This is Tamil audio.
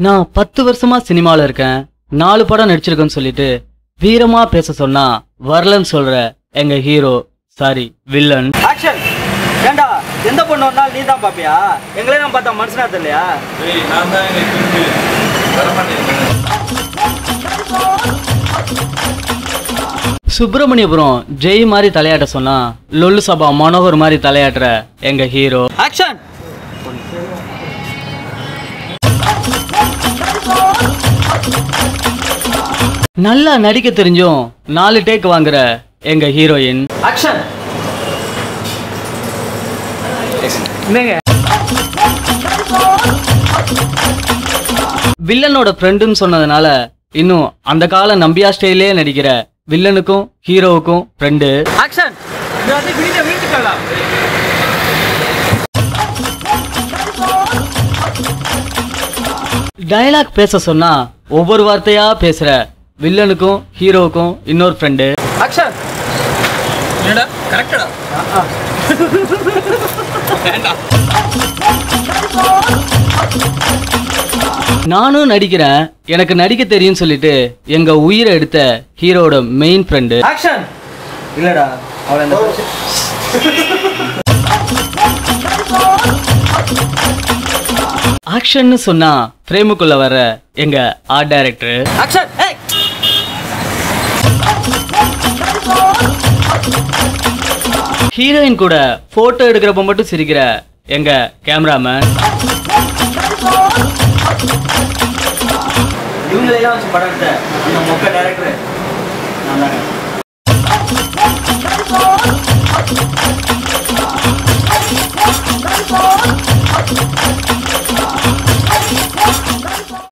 நான் 10 வருஷமா சினிமால இருக்கேன், 4 படம் நடிச்சிருக்கேன்னு சொல்லிட்டு வீரமா பேச சொன்னா வரலன்னு சொல்ற எங்க ஹீரோ, சாரி வில்லன். ஆக்ஷன். ஏண்டா எந்த பொண்ணு வந்தாலும் நீ தான் பாப்பியா? எங்களே நான் பார்த்தா மனுஷனா தெரியலையா? சுப்பிரமணியபுரம் ஜெய் மாதிரி தலையாட்ட சொன்னா லொல்லு சபா மனோகர் மாதிரி தலையாட்டுற எங்க ஹீரோ. ஆக்ஷன். நல்லா நடிக்க தெரிஞ்சும் 4 டேக் வாங்குற எங்க ஹீரோயின். ஆக்ஷன். வில்லனோட ஃப்ரெண்டுன்னு சொன்னதுனால இன்னும் அந்த கால நம்பியா ஸ்டைலே நடிக்கிற வில்லனுக்கும் ஹீரோவுக்கும் ஃப்ரெண்டு. ஆக்ஷன். டயலாக் பேச சொன்னா ஒவ்வொரு வார்த்தையா பேசுற வில்லனுக்கும் ஹீரோவுக்கும் இன்னொரு ஃப்ரெண்டு. ஆக்ஷன். என்னடா கரெக்ட்டா? நானும் நடிக்கிறேன், எனக்கு நடிக்க தெரியும் சொல்லிட்டு எங்க உயிரை எடுத்த ஹீரோட மெயின் ஃப்ரெண்டு. ஆக்ஷன். இல்லடா அவள ஆக்ஷன்னு சொன்னா ஃப்ரேமுக்குள்ள வர எங்க ஆர்ட் டைரக்டர். ஆக்ஷன். ஏய் ஹீரோயின் கூட போட்டோ எடுக்கிறப்ப மட்டும் சிரிக்கிற எங்க கேமராமேன். இவங்களெல்லாம் வச்சு படம் எடுத்த இந்த மொக்க டைரக்டர் நான் தானே.